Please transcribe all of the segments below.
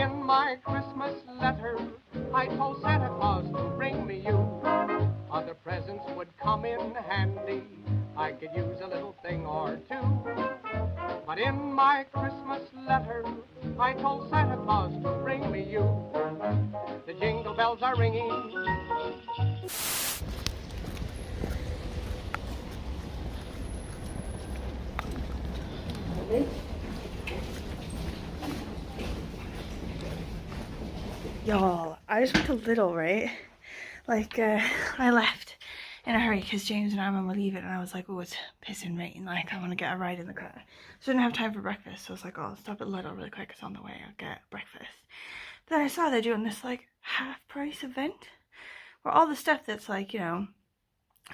in my Christmas letter, I told Santa Claus to bring me you. Other presents would come in handy, I could use a little thing or two. But in my Christmas letter, I told Santa Claus to bring me you. The jingle bells are ringing. Y'all, I just went to Lidl, right? Like, I left in a hurry because James and Armin were leaving, and I was like, oh, it's pissing rain, like, I want to get a ride in the car. So I didn't have time for breakfast, so I was like, oh, I'll stop at Lidl really quick, it's on the way, I'll get breakfast. Then I saw they're doing this, like, half-price event, where all the stuff that's, like, you know,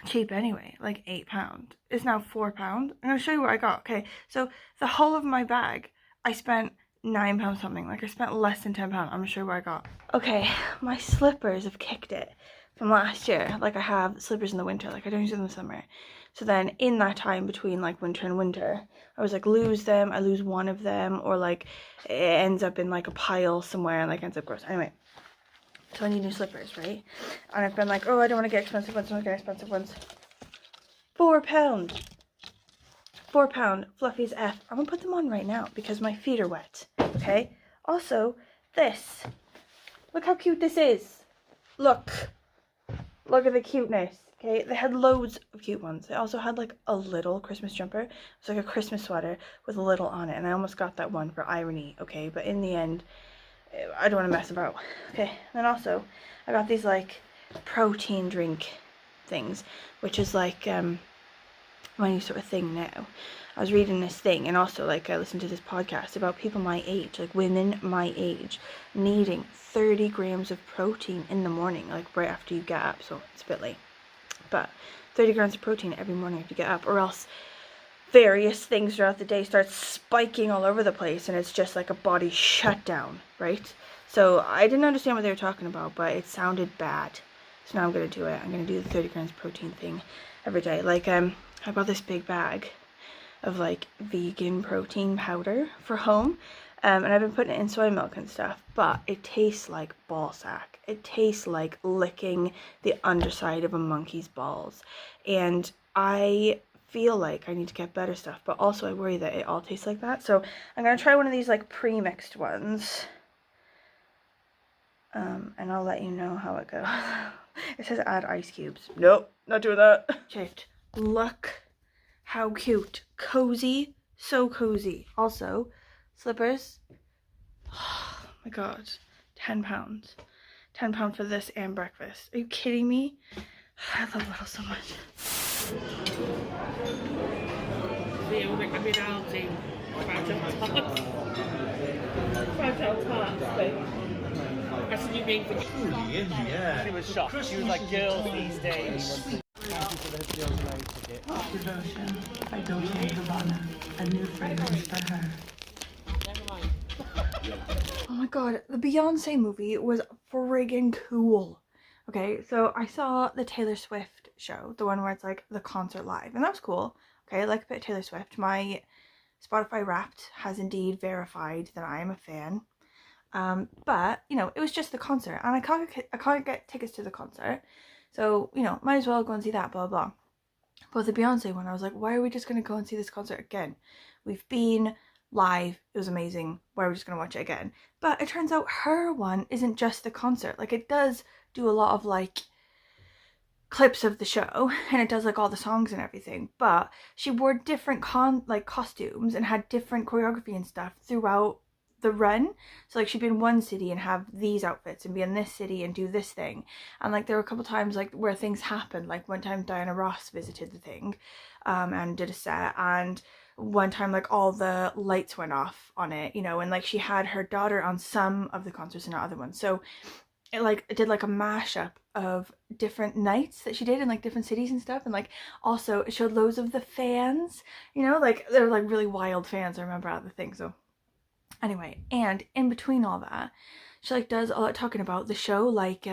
cheap anyway, like £8, is now £4. I'm going to show you what I got. Okay, so the whole of my bag, I spent £9 something. Like, I spent less than £10. I'm gonna show you what I got. Okay, my slippers have kicked it from last year. Like, I have slippers in the winter, like I don't use them in the summer. So then in that time between like winter and winter, I was like, lose them, I lose one of them, or like it ends up in like a pile somewhere and like ends up gross. Anyway, so I need new slippers, right? And I've been like, oh, I don't want to get expensive ones, I want to get expensive ones. £4. £4 Fluffy's F. I'm gonna put them on right now because my feet are wet. Okay. Also, this. Look how cute this is. Look at the cuteness. Okay. They had loads of cute ones. They also had like a little Christmas jumper. It was like a Christmas sweater with a little on it, and I almost got that one for irony. Okay, but in the end, I don't want to mess about. Okay. And then also, I got these like protein drink things, which is like my new sort of thing now. I was reading this thing, and also like I listened to this podcast about people my age, like women my age, needing 30 grams of protein in the morning, like right after you get up. So it's a bit late, but 30 grams of protein every morning after you get up, or else various things throughout the day start spiking all over the place, and it's just like a body shutdown, right? So I didn't understand what they were talking about, but it sounded bad. So now I'm gonna do it. I'm gonna do the 30 grams protein thing every day. Like I bought this big bag of like vegan protein powder for home, and I've been putting it in soy milk and stuff, but it tastes like ball sack. It tastes like licking the underside of a monkey's balls, and I feel like I need to get better stuff, but also I worry that it all tastes like that. So I'm gonna try one of these like pre-mixed ones, and I'll let you know how it goes. It says add ice cubes. Nope, not doing that. Shaved. Look how cute. Cozy. So cozy. Also, slippers. Oh my god. £10. £10 for this and breakfast. Are you kidding me? I love Lidl so much. That's a new name for Yeah. She was shocked. She was like, girls these days. Devotion by Dolce & Gabbana. A new fragrance for her. Oh my god, the Beyonce movie was friggin' cool. Okay, so I saw the Taylor Swift show, the one where it's like the concert live, and that was cool. Okay, I like a bit of Taylor Swift. My Spotify Wrapped has indeed verified that I am a fan. But, you know, it was just the concert, and I can't get tickets to the concert, so, you know, might as well go and see that, blah, blah. But the Beyonce one, I was like, why are we just going to go and see this concert again? We've been live, it was amazing, why are we just going to watch it again? But it turns out her one isn't just the concert. Like, it does do a lot of, like, clips of the show, and it does, like, all the songs and everything, but she wore different costumes and had different choreography and stuff throughout the run. So like she'd be in one city and have these outfits, and be in this city and do this thing, and like there were a couple times like where things happened. Like one time Diana Ross visited the thing and did a set, and one time like all the lights went off on it, you know, and like she had her daughter on some of the concerts and not other ones. So it did like a mashup of different nights that she did in like different cities and stuff, and like also it showed loads of the fans, you know, like they were like really wild fans, I remember at the thing. So anyway, and in between all that, she like does a lot talking about the show, like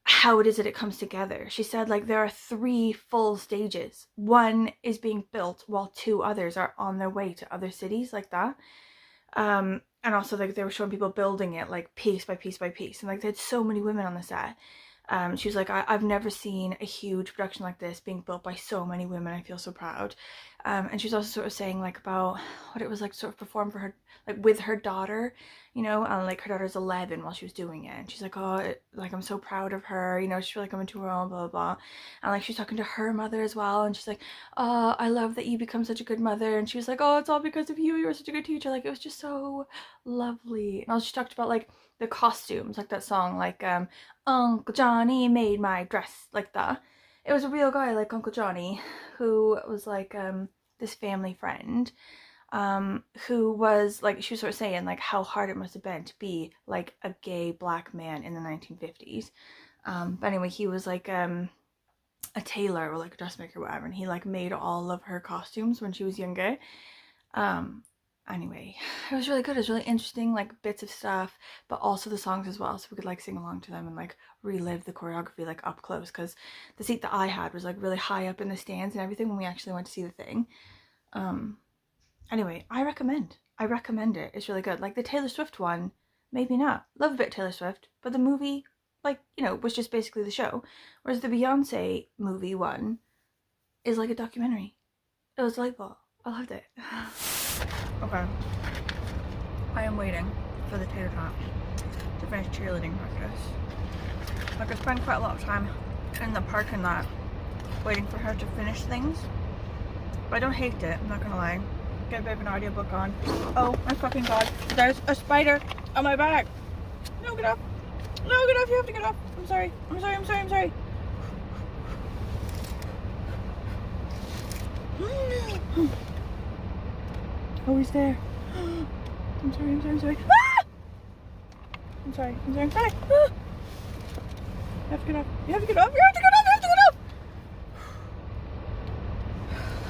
how it is that it comes together. She said like there are 3 full stages. One is being built while 2 others are on their way to other cities, like that. And also like they were showing people building it like piece by piece by piece, and like they had so many women on the set. She was like, I've never seen a huge production like this being built by so many women. I feel so proud. And she was also sort of saying like about what it was like sort of perform for her, like with her daughter, you know, and like her daughter's 11 while she was doing it. And she's like, oh, like I'm so proud of her, you know, she's really coming to her own, blah, blah, blah. And like she's talking to her mother as well. And she's like, oh, I love that you become such a good mother. And she was like, oh, it's all because of you. You were such a good teacher. Like it was just so lovely. And also she talked about like the costumes, like that song, like Uncle Johnny made my dress, like that. It was a real guy, like Uncle Johnny, who was like this family friend, who was like, she was sort of saying like how hard it must have been to be like a gay black man in the 1950s. But anyway, he was like a tailor or like a dressmaker or whatever, and he like made all of her costumes when she was younger. Anyway, it was really good. It was really interesting, like bits of stuff, but also the songs as well, so we could like sing along to them and like relive the choreography like up close, because the seat that I had was like really high up in the stands and everything when we actually went to see the thing. Anyway, I recommend it. It's really good. Like the Taylor Swift one, maybe not. Love a bit of Taylor Swift, but the movie, like, you know, was just basically the show, whereas the Beyonce movie one is like a documentary. It was delightful. I loved it. Okay, I am waiting for the tater tot to finish cheerleading practice. Like I spend quite a lot of time in the parking lot waiting for her to finish things, but I don't hate it, I'm not gonna lie. Get a bit of an audiobook on. Oh my fucking god, there's a spider on my back. No, get off. No, get off, you have to get off. I'm sorry. Oh, he's there. I'm sorry. Ah! I'm sorry. Ah! You have to get off.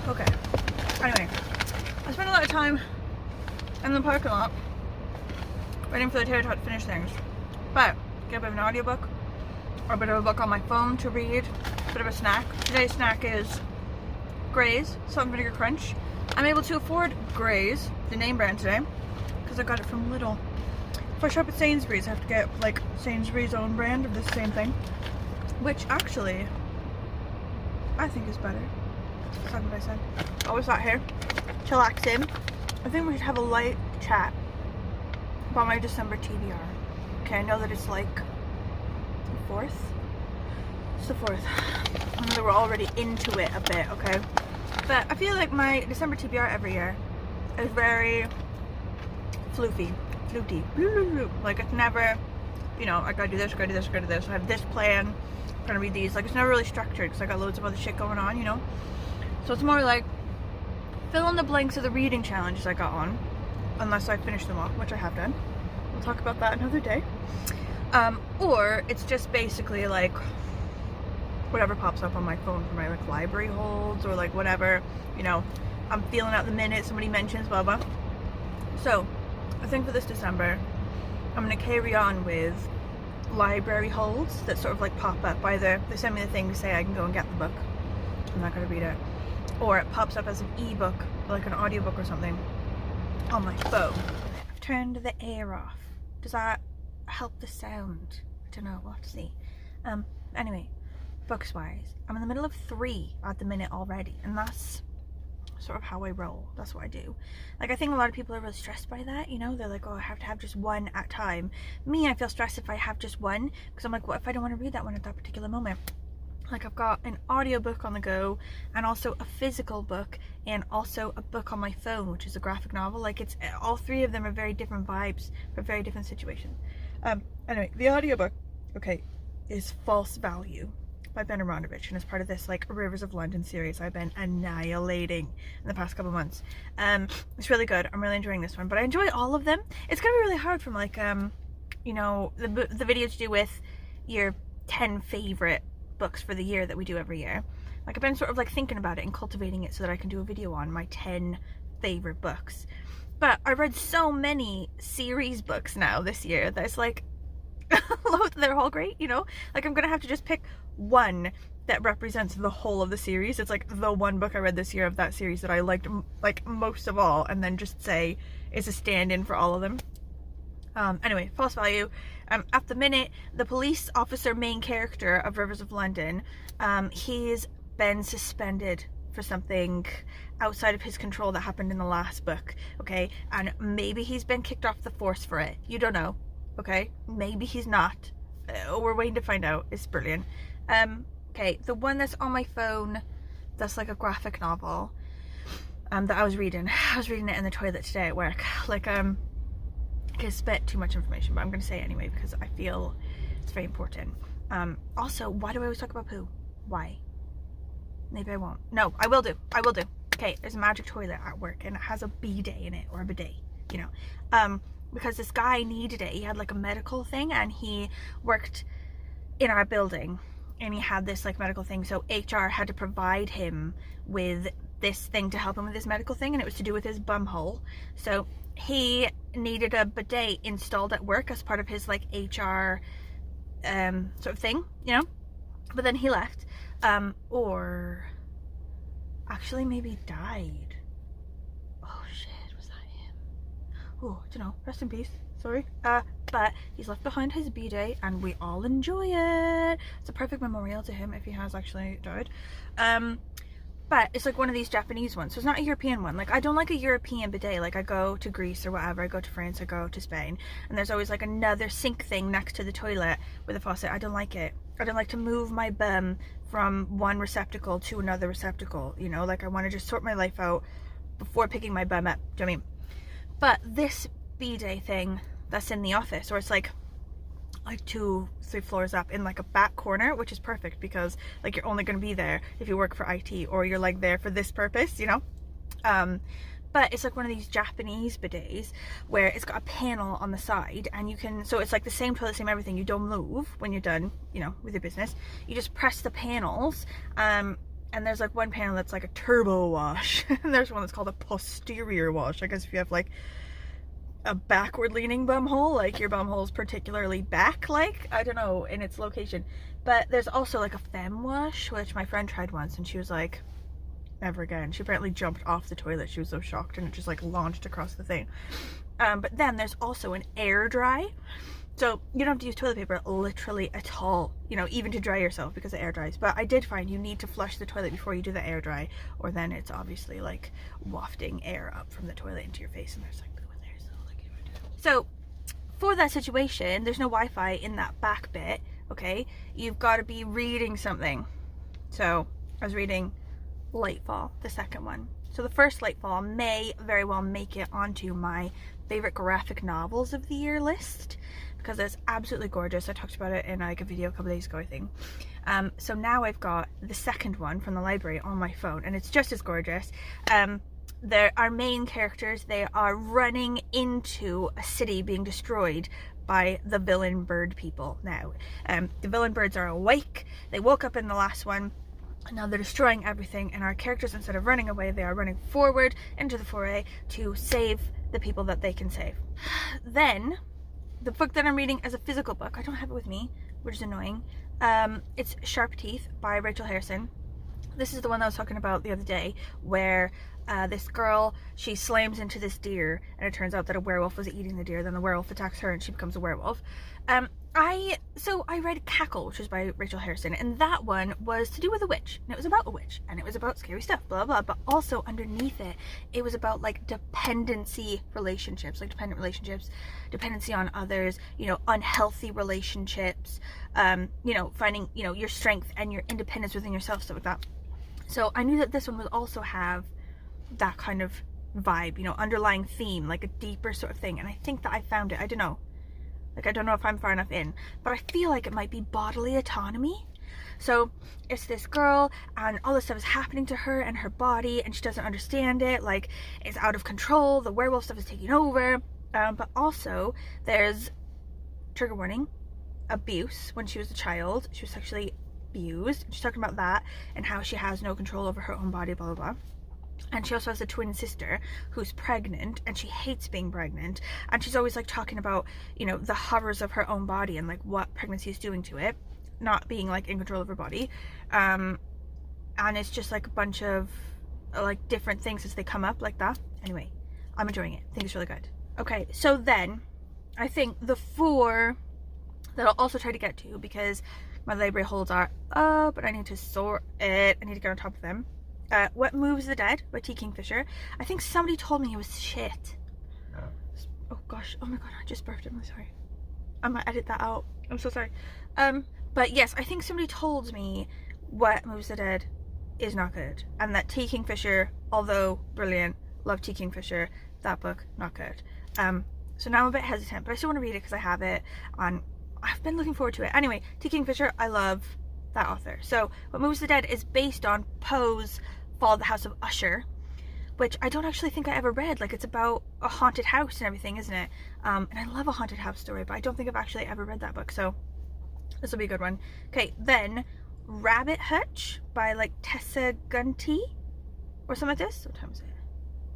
Okay. Anyway, I spent a lot of time in the parking lot waiting for the tater tot to finish things. But get a bit of an audiobook or a bit of a book on my phone to read, a bit of a snack. Today's snack is Gray's Salt and Vinegar Crunch. I'm able to afford Gray's, the name brand, today because I got it from Lidl. If I shop at Sainsbury's, I have to get like Sainsbury's own brand of the same thing, which actually I think is better. That's not what I said. Always sat here, chillaxing. I think we should have a light chat about my December TBR. Okay, I know that it's like the 4th. It's the 4th. I know that we're already into it a bit, okay? But I feel like my December TBR every year is very fluty. Like it's never, you know, I gotta do this, I have this plan, I'm gonna read these. Like it's never really structured because I got loads of other shit going on, you know? So it's more like fill in the blanks of the reading challenges I got on, unless I finish them off, which I have done. We'll talk about that another day. Or it's just basically like whatever pops up on my phone for my like library holds or like whatever, you know, I'm feeling out the minute somebody mentions blah blah. So I think for this December I'm gonna carry on with library holds that sort of like pop up. Either they send me the thing to say I can go and get the book, I'm not gonna read it, or it pops up as an ebook, like an audiobook or something on my phone. I've turned the air off. Does that help the sound? I don't know, we'll have to see. Anyway, books wise, I'm in the middle of 3 at the minute already, and that's sort of how I roll. That's what I do. Like I think a lot of people are really stressed by that, you know, they're like, oh, I have to have just one at a time. Me, I feel stressed if I have just one, because I'm like, what if I don't want to read that one at that particular moment? Like I've got an audiobook on the go, and also a physical book, and also a book on my phone, which is a graphic novel. Like it's all 3 of them are very different vibes for very different situations. Anyway, the audiobook, okay, is False Value by Ben Aronovich, and as part of this like Rivers of London series I've been annihilating in the past couple months. It's really good. I'm really enjoying this one, but I enjoy all of them. It's gonna be really hard from like you know, the video to do with your 10 favorite books for the year that we do every year. Like I've been sort of like thinking about it and cultivating it so that I can do a video on my 10 favorite books. But I read so many series books now this year that it's like they're all great, you know? Like I'm gonna have to just pick one that represents the whole of the series. It's like the one book I read this year of that series that I liked like most of all, and then just say it's a stand-in for all of them. Anyway, false value. At the minute, the police officer main character of Rivers of London, he's been suspended for something outside of his control that happened in the last book, okay? And maybe he's been kicked off the force for it. You don't know, okay? Maybe he's not. We're waiting to find out. It's brilliant. Okay, the one that's on my phone, that's like a graphic novel, that I was reading. I was reading it in the toilet today at work. Like, it's a bit too much information, but I'm going to say it anyway because I feel it's very important. Also, why do I always talk about poo? Why? Maybe I won't. No, I will do. I will do. Okay, there's a magic toilet at work and it has a bidet in it, or a bidet, you know. Because this guy needed it. He had like a medical thing and he worked in our building and he had this like medical thing. So HR had to provide him with this thing to help him with his medical thing, and it was to do with his bum hole. So he needed a bidet installed at work as part of his like HR sort of thing, you know. But then he left, or actually maybe died. Oh shit, was that him? Oh, I don't know, rest in peace, sorry. But he's left behind his bidet and we all enjoy it. It's a perfect memorial to him if he has actually died. But it's like one of these Japanese ones, so it's not a European one. Like, I don't like a European bidet. Like, I go to Greece or whatever, I go to France, I go to Spain, and there's always like another sink thing next to the toilet with a faucet. I don't like it. I don't like to move my bum from one receptacle to another receptacle, you know? Like, I want to just sort my life out before picking my bum up. Do you know what I mean? But this bidet thing that's in the office, or it's like 2-3 floors up in like a back corner, which is perfect because like you're only going to be there if you work for IT or you're like there for this purpose, you know. But it's like one of these Japanese bidets where it's got a panel on the side and you can, so it's like the same toilet, same everything. You don't move when you're done, you know, with your business. You just press the panels, and there's like one panel that's like a turbo wash and there's one that's called a posterior wash. I guess if you have like a backward leaning bum hole, like your bum hole is particularly back, like, I don't know, in its location. But there's also like a femme wash, which my friend tried once and she was like, never again. She apparently jumped off the toilet, she was so shocked, and it just like launched across the thing. But then there's also an air dry, so you don't have to use toilet paper literally at all, you know, even to dry yourself, because it air dries. But I did find you need to flush the toilet before you do the air dry, or then it's obviously like wafting air up from the toilet into your face and there's like poo in there. So for that situation, there's no Wi-Fi in that back bit, okay? You've got to be reading something. So I was reading Lightfall, the second one. So the first Lightfall may very well make it onto my favorite graphic novels of the year list because it's absolutely gorgeous. I talked about it in like a video a couple days ago, I think. So now I've got the second one from the library on my phone and it's just as gorgeous. There are main characters. They are running into a city being destroyed by the villain bird people now. The villain birds are awake. They woke up in the last one and now they're destroying everything, and our characters, instead of running away, they are running forward into the foray to save the people that they can save. Then the book that I'm reading as a physical book, I don't have it with me, which is annoying. It's Sharp Teeth by Rachel Harrison. This is the one I was talking about the other day, where this girl, she slams into this deer and it turns out that a werewolf was eating the deer. Then the werewolf attacks her and she becomes a werewolf. I read Cackle, which was by Rachel Harrison, and that one was to do with a witch, and it was about a witch, and it was about scary stuff, blah blah, but also underneath it, it was about like dependency relationships, like dependent relationships, dependency on others, you know, unhealthy relationships, you know, finding, you know, your strength and your independence within yourself, stuff like that. So I knew that this one would also have that kind of vibe, you know, underlying theme, like a deeper sort of thing, and I think that I found it. I don't know. Like, I don't know if I'm far enough in, but I feel like it might be bodily autonomy. So it's this girl and all this stuff is happening to her and her body and she doesn't understand it. Like, it's out of control. The werewolf stuff is taking over. But also there's, trigger warning, abuse. When she was a child, she was sexually abused. She's talking about that and how she has no control over her own body, blah, blah, blah. And she also has a twin sister who's pregnant and she hates being pregnant, and she's always like talking about, you know, the horrors of her own body and like what pregnancy is doing to it. not being like in control of her body, and it's just like a bunch of like different things as they come up like that. Anyway, I'm enjoying it. I think it's really good. Okay, so then I think the 4 that I'll also try to get to, because my library holds are up and I need to sort it, I need to get on top of them. What Moves the Dead by T. Kingfisher. I think somebody told me it was shit. Yeah. Oh gosh, oh my god, I just burped. I'm really sorry. I might edit that out. I'm so sorry. But yes, I think somebody told me What Moves the Dead is not good, and that T. Kingfisher, although brilliant, love T. Kingfisher, that book not good. So now I'm a bit hesitant, but I still want to read it because I have it on. I've been looking forward to it. Anyway, T. Kingfisher, I love that author. So What Moves the Dead is based on Poe's Fall of the House of Usher, which I don't actually think I ever read. Like, it's about a haunted house and everything, isn't it? And I love a haunted house story, but I don't think I've actually ever read that book, so this will be a good one. Okay, then Rabbit Hutch by like Tessa Gunty or something like this. What time is it?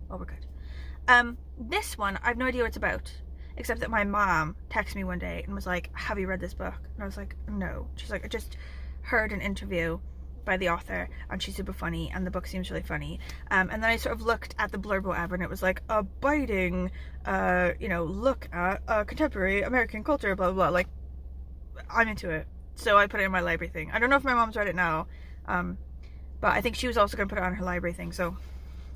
Oh, we're good. This one, I have no idea what it's about, except that my mom texted me one day and was like, have you read this book? And I was like, no. She's like, I just heard an interview by the author and she's super funny and the book seems really funny. And then I sort of looked at the blurb or whatever, and it was like a biting, you know, look at contemporary American culture, blah, blah, blah. Like, I'm into it. So I put it in my library thing. I don't know if my mom's read it now, but I think she was also going to put it on her library thing. So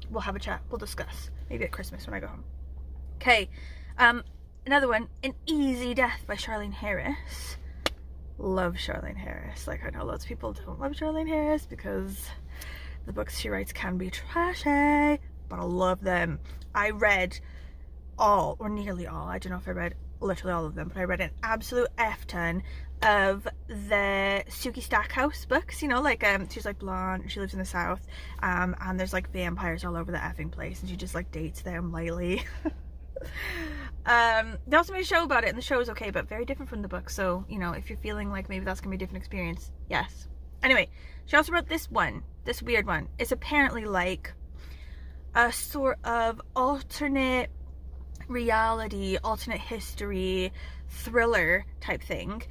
we'll have a chat. We'll discuss. Maybe at Christmas when I go home. Okay. Another one, An Easy Death by Charlene Harris. Love Charlene Harris. Like, I know lots of people don't love Charlene Harris because the books she writes can be trashy, but I love them. I read all, or nearly all, I don't know if I read literally all of them, but I read an absolute F-ton of the Suki Stackhouse books, you know, like she's like blonde, she lives in the south, and there's like vampires all over the effing place and she just like dates them lightly. They also made a show about it and the show is okay, but very different from the book, so you know, if you're feeling like maybe that's gonna be a different experience, yes. Anyway, she also wrote this one, this weird one. It's apparently like a sort of alternate reality, alternate history thriller type thing,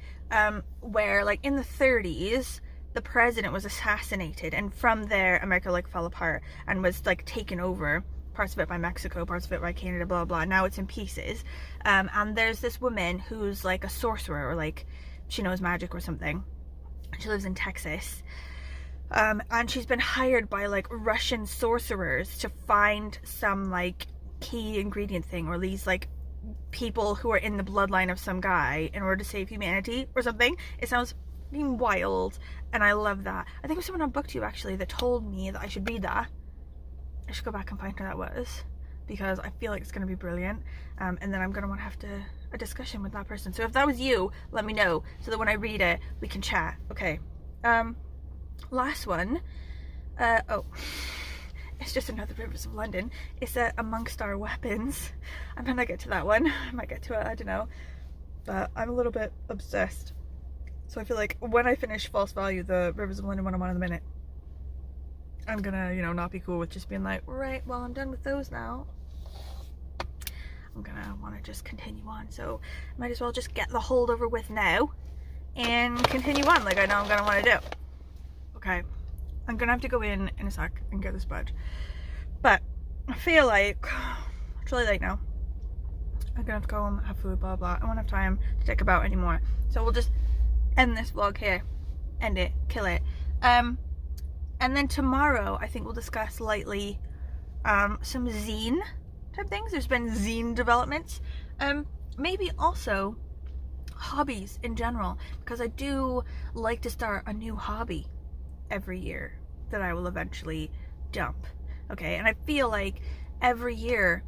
where like in the 30s the president was assassinated, and from there America like fell apart and was like taken over, parts of it by Mexico, parts of it by Canada, blah blah. Now it's in pieces, and there's this woman who's like a sorcerer, or like she knows magic or something. She lives in Texas, and she's been hired by like Russian sorcerers to find some like key ingredient thing, or these like people who are in the bloodline of some guy in order to save humanity or something. It sounds wild and I love that. I think it was someone on BookTube actually that told me that I should read that. I should go back and find who that was, because I feel like it's going to be brilliant, and then I'm going to want to have a discussion with that person. So if that was you, let me know so that when I read it we can chat. Okay, last one, oh, it's just another Rivers of London. It's Amongst Our Weapons. I might not get to that one. I might get to it, I don't know. But I'm a little bit obsessed. So I feel like when I finish False Value, the Rivers of London one I'm on in a minute, I'm gonna, you know, not be cool with just being like, right, well, I'm done with those now. I'm gonna want to just continue on. So might as well just get the hold over with now and continue on like I know I'm gonna want to do. Okay. I'm gonna have to go in a sec and get this sponge, but I feel like it's really late now. I'm gonna have to go home, have food, blah blah. I won't have time to think about anymore, so we'll just end this vlog here, end it, kill it. And then tomorrow I think we'll discuss lightly some zine type things. There's been zine developments, maybe also hobbies in general, because I do like to start a new hobby every year that I will eventually dump. Okay, and I feel like every year,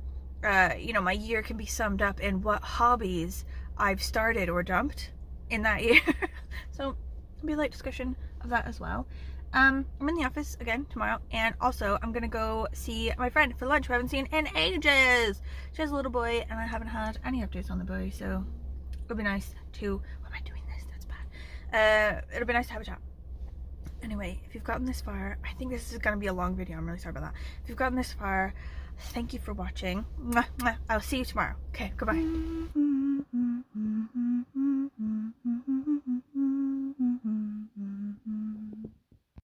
you know, my year can be summed up in what hobbies I've started or dumped in that year. So there'll be a light discussion of that as well. I'm in the office again tomorrow, and also I'm gonna go see my friend for lunch who I haven't seen in ages. She has a little boy and I haven't had any updates on the boy, so it'll be nice to, why am I doing this? That's bad. It'll be nice to have a chat. Anyway, if you've gotten this far, I think this is going to be a long video. I'm really sorry about that. If you've gotten this far, thank you for watching. Mwah, mwah. I'll see you tomorrow. Okay, goodbye.